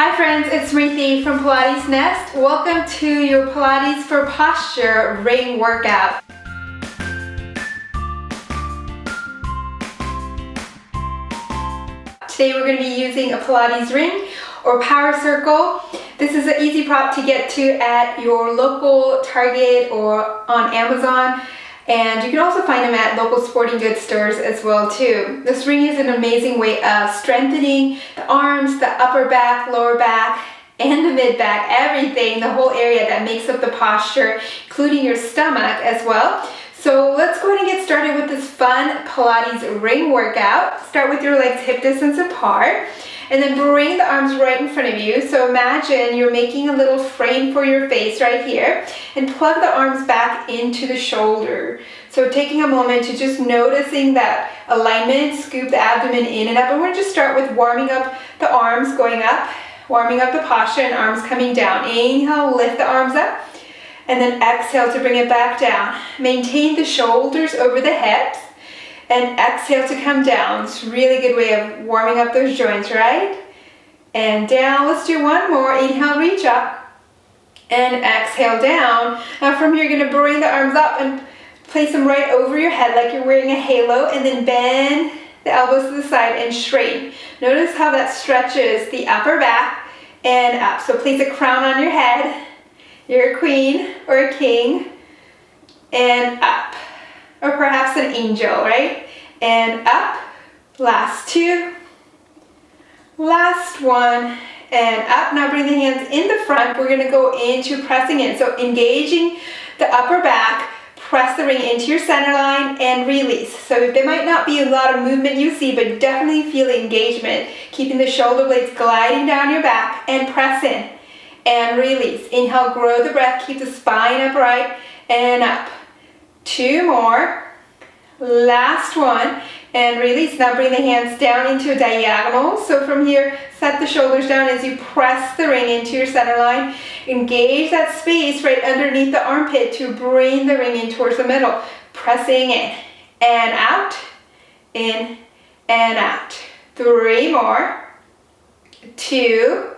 Hi friends, it's Smriti from Pilates Nest. Welcome to your Pilates for Posture ring workout. Today we're going to be using a Pilates ring or power circle. This is an easy prop to get to at your local Target or on Amazon. And you can also find them at local sporting goods stores as well too. This ring is an amazing way of strengthening the arms, the upper back, lower back, and the mid back, everything, the whole area that makes up the posture, including your stomach as well. So let's go ahead and get started with this fun Pilates ring workout. Start with your legs hip distance apart. And then bring the arms right in front of you. So imagine you're making a little frame for your face right here and plug the arms back into the shoulder. So taking a moment to just noticing that alignment, scoop the abdomen in and up. And we're going to just start with warming up the arms going up, warming up the posture and arms coming down. Inhale, lift the arms up. And then exhale to bring it back down. Maintain the shoulders over the hips. And exhale to come down. It's a really good way of warming up those joints, right? And down. Let's do one more. Inhale, reach up. And exhale down. Now from here, you're going to bring the arms up and place them right over your head like you're wearing a halo. And then bend the elbows to the side and straighten. Notice how that stretches the upper back and up. So place a crown on your head. You're a queen or a king. And up. Or perhaps an angel, right? And up, last two, last one, and up. Now bring the hands in the front. We're gonna go into pressing in. So engaging the upper back, press the ring into your center line and release. So there might not be a lot of movement you see, but definitely feel the engagement. Keeping the shoulder blades gliding down your back and press in and release. Inhale, grow the breath, keep the spine upright and up. Two more, last one, and release. Now bring the hands down into a diagonal. So from here, set the shoulders down as you press the ring into your center line. Engage that space right underneath the armpit to bring the ring in towards the middle. Pressing in and out, in and out. Three more, two,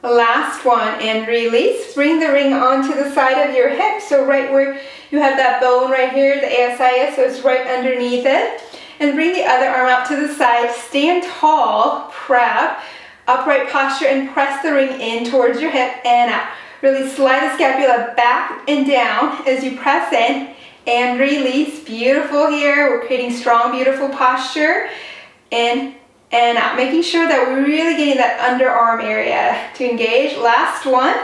last one, and release. Bring the ring onto the side of your hip. So right where you have that bone right here, the ASIS, so it's right underneath it. And bring the other arm out to the side. Stand tall, proud, upright posture, and press the ring in towards your hip and out. Really slide the scapula back and down as you press in and release. Beautiful here. We're creating strong, beautiful posture. In and out, making sure that we're really getting that underarm area to engage. Last one,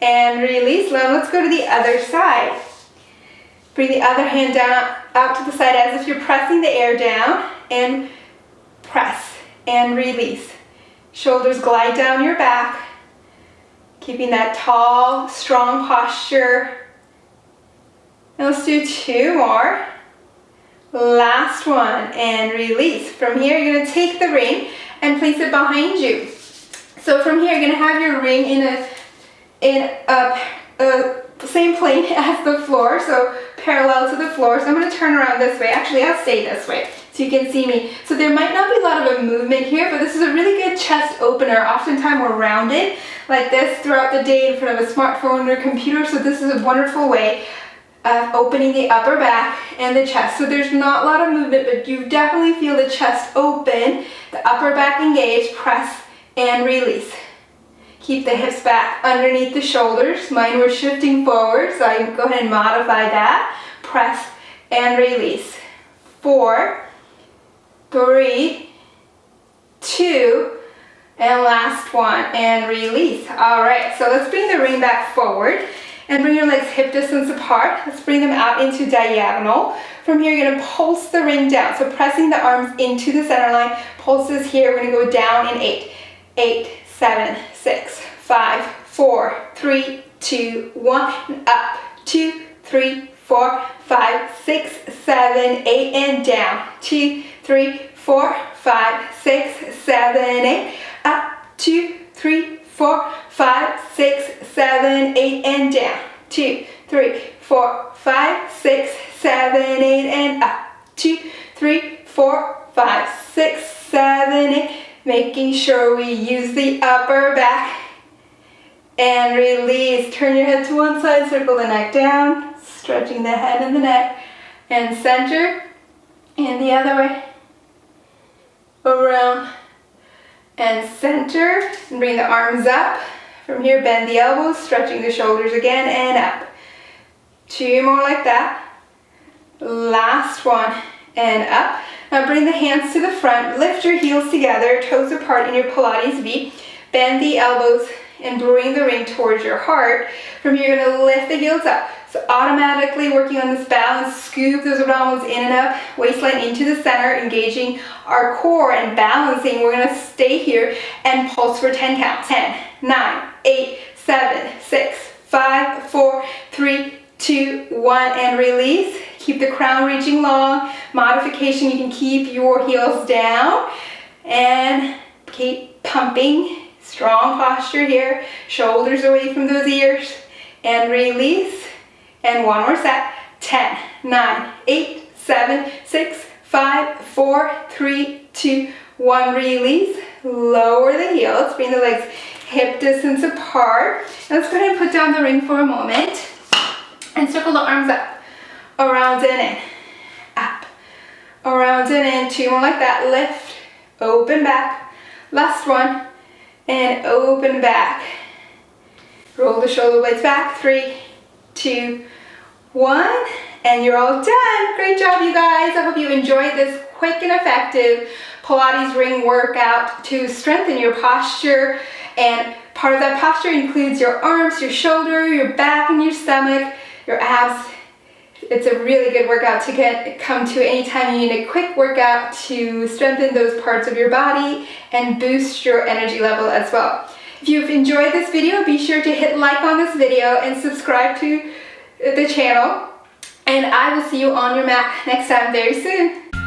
and release. Now let's go to the other side. Bring the other hand down, out to the side as if you're pressing the air down, and press, and release. Shoulders glide down your back, keeping that tall, strong posture. And let's do two more. Last one, and release. From here, you're going to take the ring and place it behind you. So from here, you're going to have your ring in a same plane as the floor, so parallel to the floor. So I'm going to turn around this way. Actually, I'll stay this way so you can see me. So there might not be a lot of a movement here, but this is a really good chest opener. Oftentimes we're rounded like this throughout the day in front of a smartphone or computer, so this is a wonderful way of opening the upper back and the chest. So there's not a lot of movement, but you definitely feel the chest open, the upper back engaged, press and release. Keep the hips back underneath the shoulders. Mine were shifting forward, so I can go ahead and modify that. Press and release. 4, 3, 2, and last one, and release. All right, so let's bring the ring back forward. And bring your legs hip distance apart. Let's bring them out into diagonal. From here, you're going to pulse the ring down. So pressing the arms into the center line. Pulses here. We're going to go down in 8. 8, 7, 6, 5, 4, 3, 2, 1. And up. 2, 3, 4, 5, 6, 7, 8. And down. 2, 3, 4, 5, 6, 7, 8. Up. 2, 3, 4, 5, 6, 7, 8, and down. 2, 3, 4, 5, 6, 7, 8, and up. 2, 3, 4, 5, 6, 7, 8, Making sure we use the upper back. And release. Turn your head to one side, circle the neck down, stretching the head and the neck. And center. And the other way. Around. And center. And bring the arms up. From here, bend the elbows, stretching the shoulders again, and up. 2 more like that. Last one, and up. Now bring the hands to the front, lift your heels together, toes apart in your Pilates V. Bend the elbows and bring the ring towards your heart. From here, you're gonna lift the heels up. So automatically working on this balance, scoop those abdominals in and up, waistline into the center, engaging our core and balancing. We're gonna stay here and pulse for 10 counts. 10, 9, 8, 7, 6, 5, 4, 3, 2, 1, and release. Keep the crown reaching long. Modification, you can keep your heels down and keep pumping. Strong posture here. Shoulders away from those ears. And release. And one more set. 10, 9, 8, 7, 6, 5, 4, 3, 2, 1. Release. Lower the heels. Bring the legs hip distance apart. Now let's go ahead and put down the ring for a moment. And circle the arms up. Around and in. Up. Around and in. 2 more like that. Lift. Open back. Last one. And open back. Roll the shoulder blades back. 3, 2, 1. And you're all done. Great job, you guys. I hope you enjoyed this quick and effective Pilates ring workout to strengthen your posture. And part of that posture includes your arms, your shoulder, your back, and your stomach, your abs. It's a really good workout to come to anytime you need a quick workout to strengthen those parts of your body and boost your energy level as well. If you've enjoyed this video, be sure to hit like on this video and subscribe to the channel. And I will see you on your mat next time very soon.